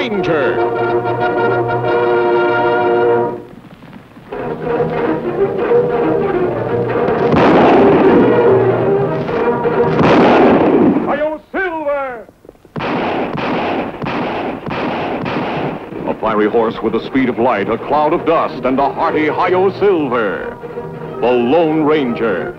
Ranger. Hi-yo, Silver! A fiery horse with the speed of light, a cloud of dust, and a hearty Hi-yo Silver. The Lone Ranger.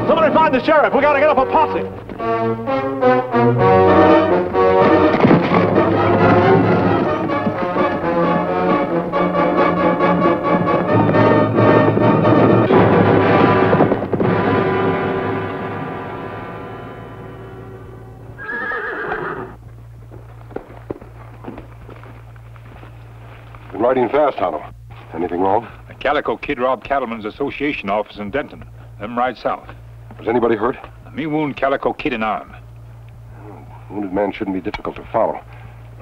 Somebody find the sheriff. We gotta get up a posse. Been riding fast, Tonto. Anything wrong? The Calico Kid robbed Cattlemen's Association office in Denton. Them ride south. Was anybody hurt? Me wound Calico Kid in arm. Wounded man shouldn't be difficult to follow.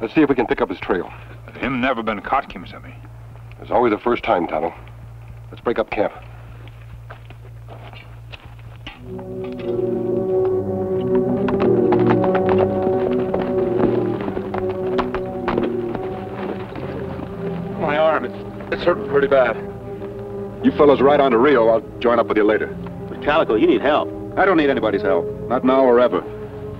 Let's see if we can pick up his trail. Him never been caught, Kimasabi. It's always the first time, Tonto. Let's break up camp. My arm, it's hurting pretty bad. You fellas ride on to Rio. I'll join up with you later. But Calico, you need help. I don't need anybody's help. Not now or ever.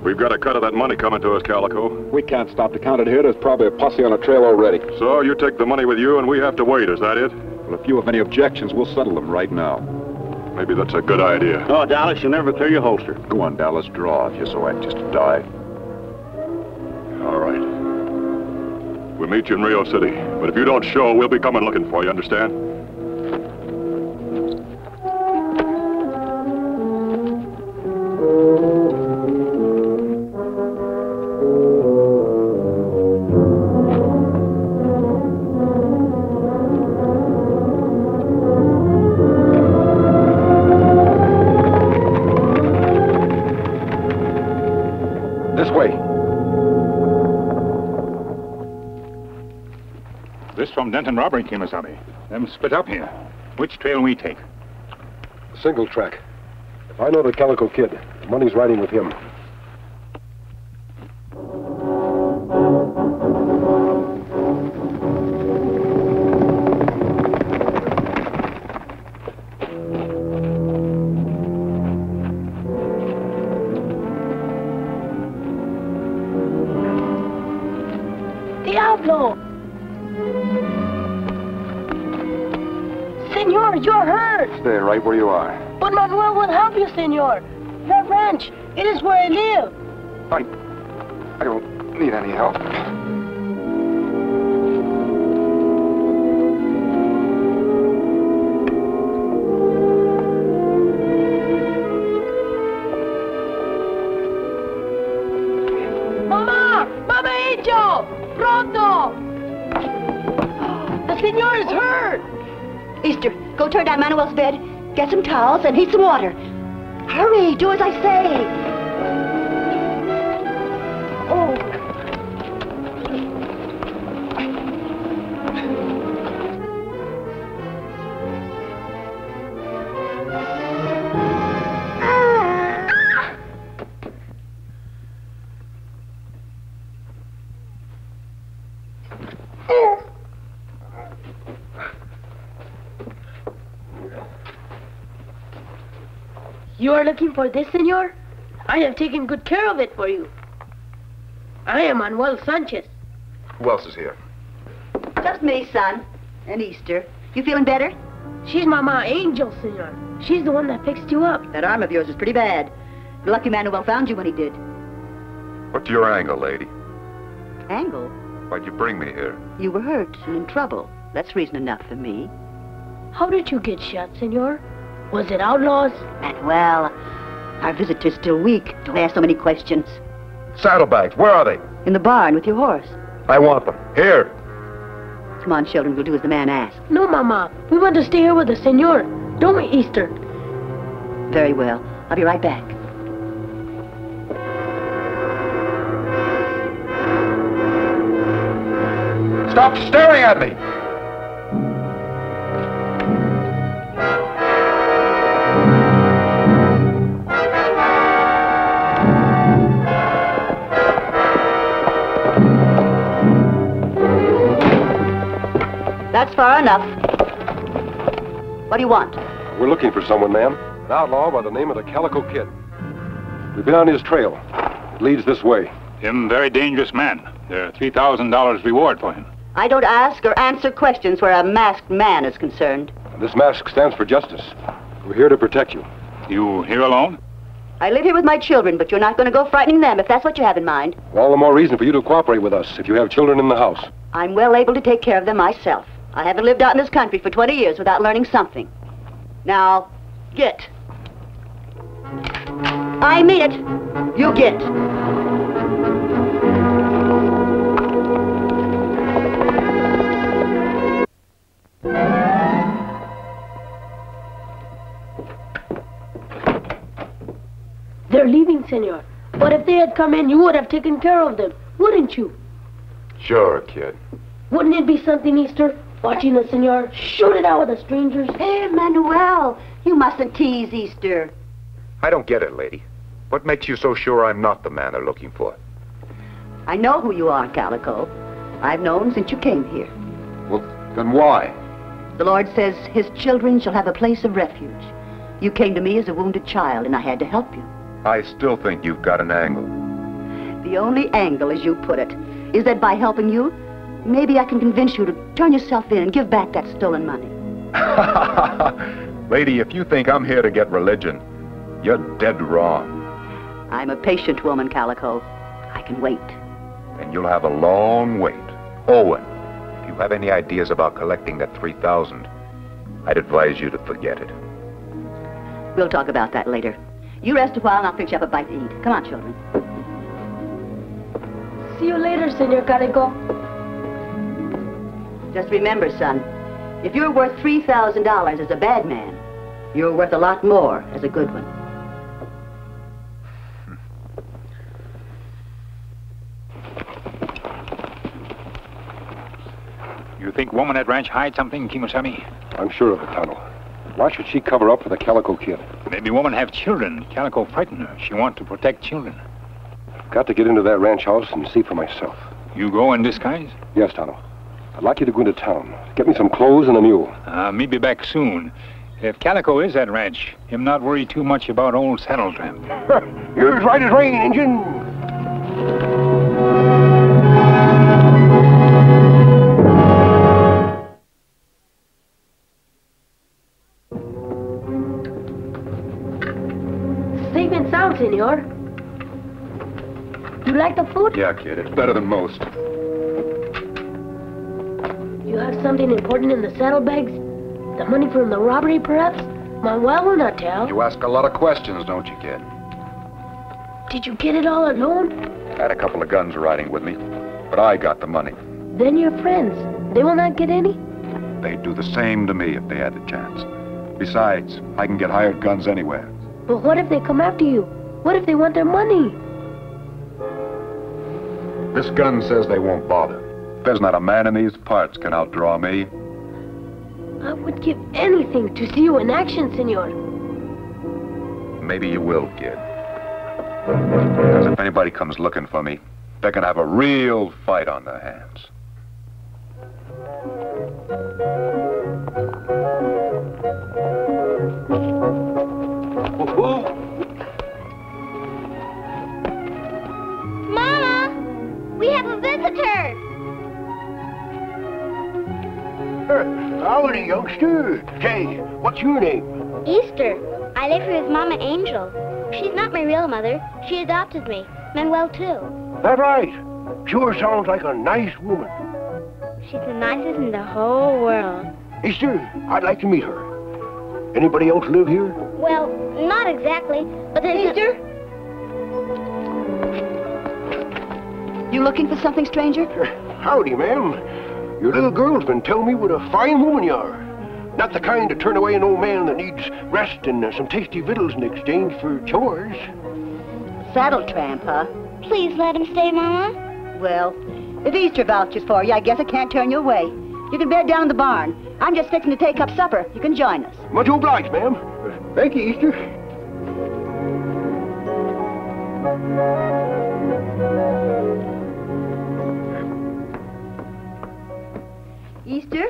We've got a cut of that money coming to us, Calico. We can't stop to count it here. There's probably a posse on a trail already. So you take the money with you and we have to wait, is that it? Well, if you have any objections, we'll settle them right now. Maybe that's a good idea. Oh, Dallas, you'll never clear your holster. Go on, Dallas, draw if you're so anxious to die. All right. We'll meet you in Rio City. But if you don't show, we'll be coming looking for you, understand? This way. This from Denton robbery, Kimasabi. Them split up here. Which trail we take? Single track. If I know the Calico Kid, the money's riding with him. The outlaw! Senor, you're hurt! Stay right where you are. But Manuel will help you, senor. Your ranch, it is where I live. I don't need any help. Mama! Mamaito! Pronto! The senor is hurt! Easter, go turn down Manuel's bed, get some towels, and heat some water. Hurry, do as I say. Oh. You are looking for this, senor? I have taken good care of it for you. I am Manuel Sanchez. Who else is here? Just me, son. And Easter. You feeling better? She's Mama Angel, senor. She's the one that fixed you up. That arm of yours is pretty bad. The lucky Manuel found you when he did. What's your angle, lady? Angle? Why'd you bring me here? You were hurt and in trouble. That's reason enough for me. How did you get shot, senor? Was it outlaws? Manuel, our visitor's still weak. Don't ask so many questions. Saddlebags, where are they? In the barn with your horse. I want them. Here. Come on, children. We'll do as the man asked. No, Mama. We want to stay here with the senor. Don't we, Easter? Very well. I'll be right back. Stop staring at me! That's far enough. What do you want? We're looking for someone, ma'am. An outlaw by the name of the Calico Kid. We've been on his trail. It leads this way. Him very dangerous man. There $3,000 reward for him. I don't ask or answer questions where a masked man is concerned. This mask stands for justice. We're here to protect you. You here alone? I live here with my children, but you're not going to go frightening them if that's what you have in mind. All the more reason for you to cooperate with us if you have children in the house. I'm well able to take care of them myself. I haven't lived out in this country for 20 years without learning something. Now, get. I mean it. You get. They're leaving, senor. But if they had come in, you would have taken care of them, wouldn't you? Sure, kid. Wouldn't it be something, Easter? Watching the senor shoot it out with the strangers? Hey, Manuel, you mustn't tease Easter. I don't get it, lady. What makes you so sure I'm not the man they're looking for? I know who you are, Calico. I've known since you came here. Well, then why? The Lord says his children shall have a place of refuge. You came to me as a wounded child, and I had to help you. I still think you've got an angle. The only angle, as you put it, is that by helping you, maybe I can convince you to turn yourself in and give back that stolen money. Lady, if you think I'm here to get religion, you're dead wrong. I'm a patient woman, Calico. I can wait. And you'll have a long wait. Owen, if you have any ideas about collecting that $3,000, I'd advise you to forget it. We'll talk about that later. You rest a while and I'll fix you up a bite to eat. Come on, children. See you later, Senor Calico. Just remember, son, if you're worth $3,000 as a bad man, you're worth a lot more as a good one. You think woman at ranch hide something, Kimosami? I'm sure of it, Tonto. Why should she cover up for the Calico Kid? Maybe woman have children. Calico frighten her. She want to protect children. Got to get into that ranch house and see for myself. You go in disguise? Yes, Tonto. I'd like you to go into town. Get me some clothes and a mule. Me be back soon. If Calico is at ranch, him not worry too much about old Saddle Tramp. You're as right as rain, Injun. Safe and sound, senor. You like the food? Yeah, kid, it's better than most. You have something important in the saddlebags? The money from the robbery, perhaps? Manuel will not tell. You ask a lot of questions, don't you, kid? Did you get it all alone? I had a couple of guns riding with me, but I got the money. Then your friends, they will not get any? They'd do the same to me if they had the chance. Besides, I can get hired guns anywhere. But what if they come after you? What if they want their money? This gun says they won't bother. There's not a man in these parts can outdraw me. I would give anything to see you in action, senor. Maybe you will, kid. Because if anybody comes looking for me, they can have a real fight on their hands. Woohoo! Easter! Say, what's your name? Easter. I live here with Mama Angel. She's not my real mother. She adopted me. Manuel, too. That right. Sure sounds like a nice woman. She's the nicest in the whole world. Easter, I'd like to meet her. Anybody else live here? Well, not exactly, but there's Easter? You looking for something, stranger? Howdy, ma'am. Your little girl's been telling me what a fine woman you are. Not the kind to turn away an old man that needs rest and some tasty victuals in exchange for chores. Saddle tramp, huh? Please let him stay, Mama. Well, if Easter vouches for you, I guess I can't turn you away. You can bed down in the barn. I'm just fixing to take up supper. You can join us. Much obliged, ma'am. Thank you, Easter. Easter,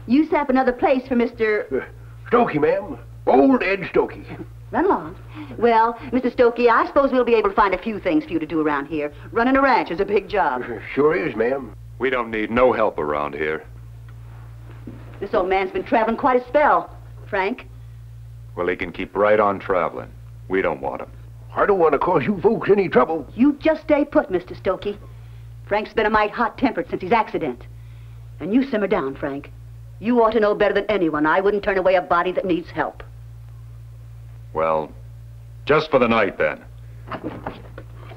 you set up another place for Mr. Stokey, ma'am. Old Ed Stokey. Run along. Well, Mr. Stokey, I suppose we'll be able to find a few things for you to do around here. Running a ranch is a big job. Sure is, ma'am. We don't need no help around here. This old man's been traveling quite a spell. Frank? Well, he can keep right on traveling. We don't want him. I don't want to cause you folks any trouble. You just stay put, Mr. Stokey. Frank's been a mite hot-tempered since his accident. And you simmer down, Frank. You ought to know better than anyone. I wouldn't turn away a body that needs help. Well, just for the night, then.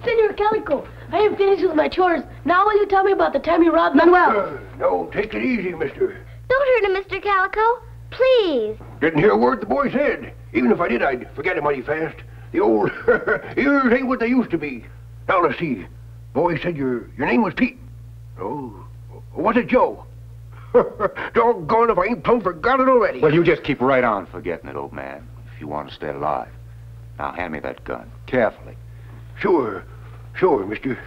Senor Calico, I am finished with my chores. Now will you tell me about the time you robbed Manuel? No, take it easy, mister. Don't hurt him, Mr. Calico. Please. Didn't hear a word the boy said. Even if I did, I'd forget it mighty fast. The old ears ain't what they used to be. Now, let's see. Boy said your name was Pete. Oh, was it Joe? Doggone if I ain't plumb forgot it already. Well, you just keep right on forgetting it, old man, if you want to stay alive. Now, hand me that gun, carefully. Sure, mister.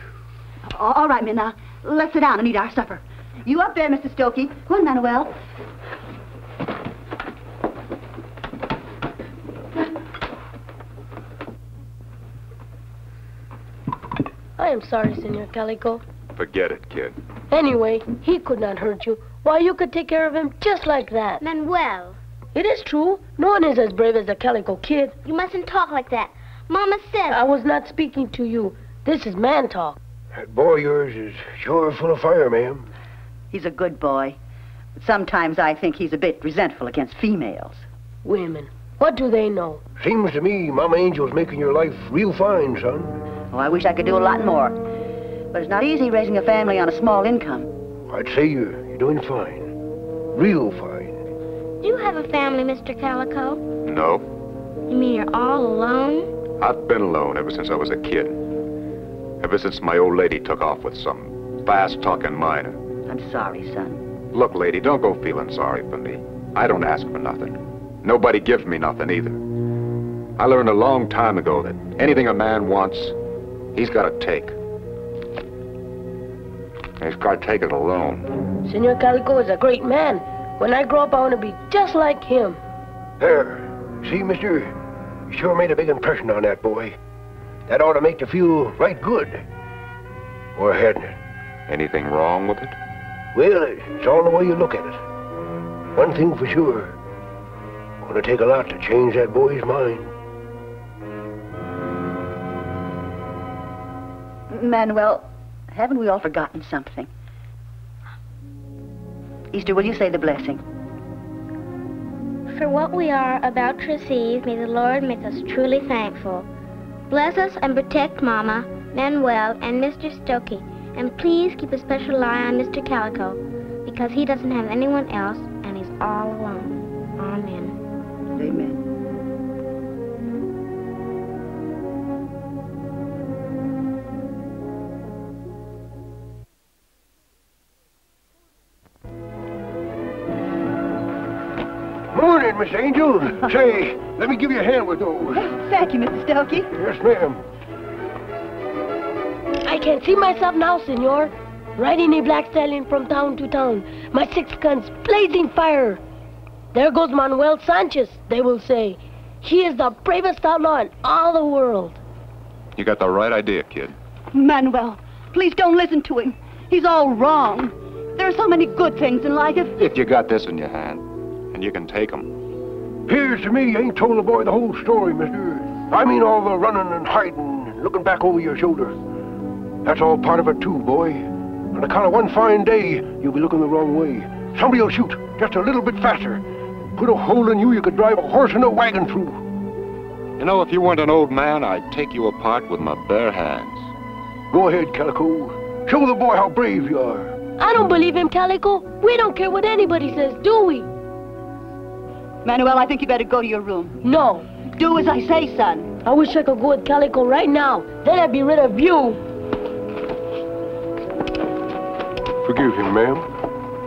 All right, men, now, let's sit down and eat our supper. You up there, Mr. Stokey. Go on, Manuel. I am sorry, Senor Calico. Forget it, kid. Anyway, he could not hurt you. Why, you could take care of him just like that. Manuel. It is true. No one is as brave as the Calico Kid. You mustn't talk like that. Mama said... I was not speaking to you. This is man talk. That boy of yours is sure full of fire, ma'am. He's a good boy. But sometimes I think he's a bit resentful against females. Women. What do they know? Seems to me Mama Angel's making your life real fine, son. Oh, I wish I could do a lot more. But it's not easy raising a family on a small income. I'd say you're doing fine. Real fine. Do you have a family, Mr. Calico? No. You mean you're all alone? I've been alone ever since I was a kid. Ever since my old lady took off with some fast-talking miner. I'm sorry, son. Look, lady, don't go feeling sorry for me. I don't ask for nothing. Nobody gives me nothing either. I learned a long time ago that anything a man wants, he's got to take. He's got to take it alone. Senor Calico is a great man. When I grow up, I want to be just like him. There. See, mister? You sure made a big impression on that boy. That ought to make you feel right good. Or hadn't it? Anything wrong with it? Well, it's all the way you look at it. One thing for sure. Gonna take a lot to change that boy's mind. Manuel, haven't we all forgotten something? Easter, will you say the blessing? For what we are about to receive, may the Lord make us truly thankful. Bless us and protect Mama, Manuel, and Mr. Stokey. And please keep a special eye on Mr. Calico, because he doesn't have anyone else, and he's all alone. Amen. Amen. Morning, Miss Angel. Say, let me give you a hand with those. Thank you, Mr. Stokey. Yes, ma'am. I can see myself now, senor. Riding a black stallion from town to town. My 6 guns blazing fire. There goes Manuel Sanchez, they will say. He is the bravest outlaw in all the world. You got the right idea, kid. Manuel, please don't listen to him. He's all wrong. There are so many good things in life. If you got this in your hand, and you can take 'em. Appears to me you ain't told the boy the whole story, mister. I mean all the running and hiding and looking back over your shoulder. That's all part of it too, boy. On account of one fine day, you'll be looking the wrong way. Somebody will shoot just a little bit faster. Put a hole in you you could drive a horse and a wagon through. You know, if you weren't an old man, I'd take you apart with my bare hands. Go ahead, Calico. Show the boy how brave you are. I don't believe him, Calico. We don't care what anybody says, do we? Manuel, I think you better go to your room. No. Do as I say, son. I wish I could go with Calico right now. Then I'd be rid of you. Forgive him, ma'am.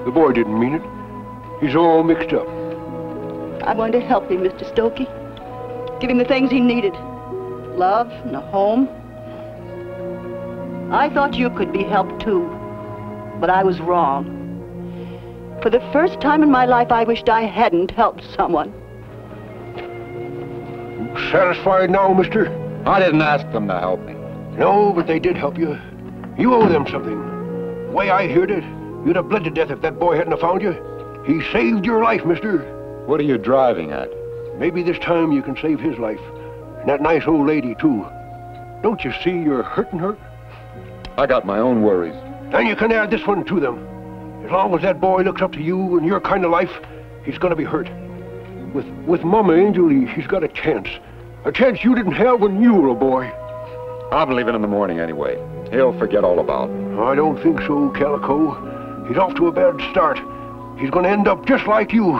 The boy didn't mean it. He's all mixed up. I'm going to help him, Mr. Stokey. Give him the things he needed. Love and a home. I thought you could be helped too, but I was wrong. For the first time in my life, I wished I hadn't helped someone. Satisfied now, mister? I didn't ask them to help me. No, but they did help you. You owe them something. The way I heard it, you'd have bled to death if that boy hadn't have found you. He saved your life, mister. What are you driving at? Maybe this time you can save his life. And that nice old lady, too. Don't you see you're hurting her? I got my own worries. Then you can add this one to them. As long as that boy looks up to you and your kind of life, he's gonna be hurt. With Mama Angel, he's got a chance. A chance you didn't have when you were a boy. I'm leaving in the morning anyway. He'll forget all about it. I don't think so, Calico. He's off to a bad start. He's gonna end up just like you.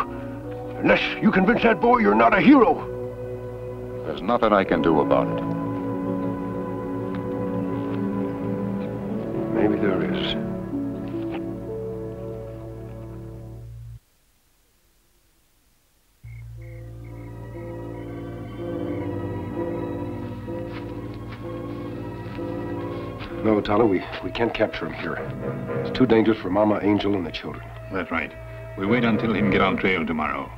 Unless you convince that boy you're not a hero. There's nothing I can do about it. Maybe there is. No, Tonto, we can't capture him here. It's too dangerous for Mama Angel and the children. That's right. We wait until he can get on trail tomorrow.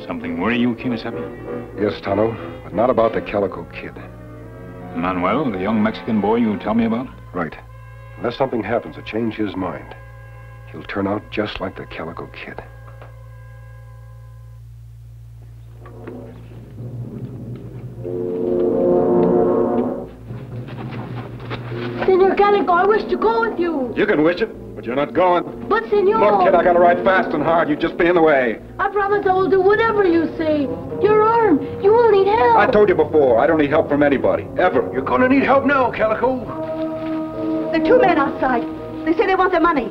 Something worry you, Kimasabi? Yes, Tonto, but not about the Calico Kid. Manuel, the young Mexican boy you tell me about? Right. Unless something happens to change his mind, he'll turn out just like the Calico Kid. Senor Calico, I wish to go with you. You can wish it, but you're not going. But, senor... Look, kid, I gotta ride fast and hard. You just be in the way. I promise I will do whatever you say. Your arm, you will need help. I told you before, I don't need help from anybody, ever. You're gonna need help now, Calico. There are two men outside. They say they want their money.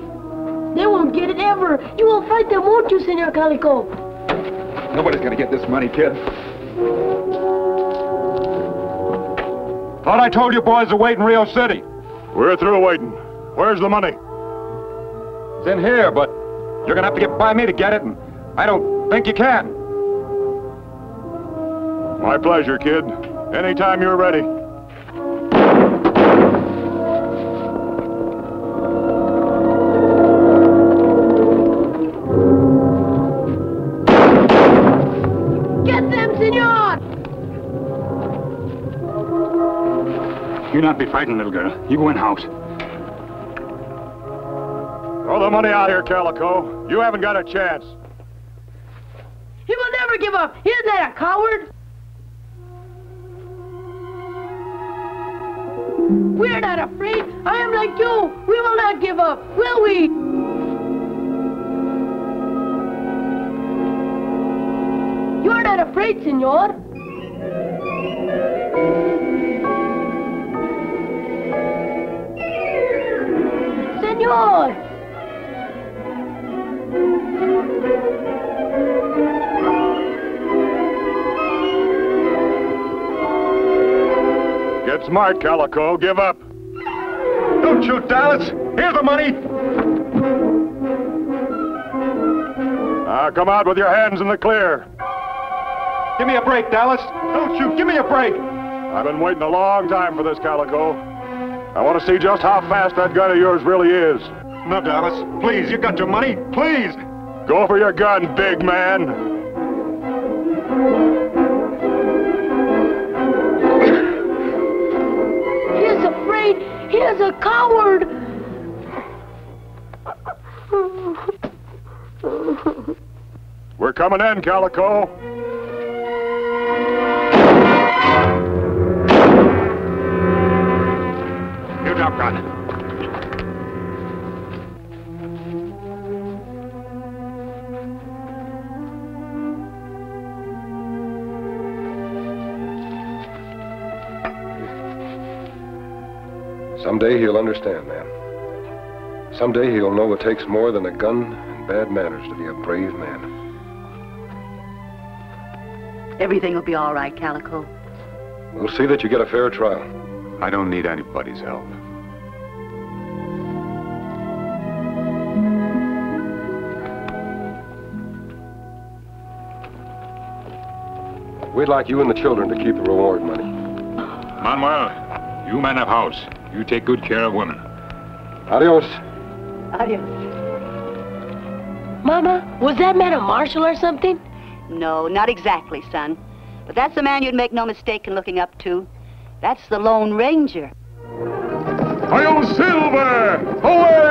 They won't get it ever. You will fight them, won't you, Senor Calico? Nobody's gonna get this money, kid. Thought I told you boys to wait in Rio City. We're through waiting. Where's the money? It's in here, but you're gonna have to get by me to get it, and I don't think you can. My pleasure, kid. Anytime you're ready. Get them, senor! You not be frightened, little girl. You go in house. Throw the money out here, Calico. You haven't got a chance. He will never give up. Isn't that a coward? We're not afraid. I am like you. We will not give up, will we? You're not afraid, senor. Senor! Get smart, Calico. Give up. Don't shoot, Dallas. Here's the money. Now, come out with your hands in the clear. Give me a break, Dallas. Don't shoot. Give me a break. I've been waiting a long time for this, Calico. I want to see just how fast that gun of yours really is. No, Dallas. Please, you got your money. Please. Go for your gun, big man. He is afraid. He is a coward. coming in, Calico. You drop gun. Someday he'll understand, man. Someday he'll know it takes more than a gun and bad manners to be a brave man. Everything will be all right, Calico. We'll see that you get a fair trial. I don't need anybody's help. We'd like you and the children to keep the reward money. Manuel, you man of house. You take good care of women. Adios. Adios. Mama, was that man a marshal or something? No, not exactly, son. But that's the man you'd make no mistake in looking up to. That's the Lone Ranger. Hi-yo, Silver! Away!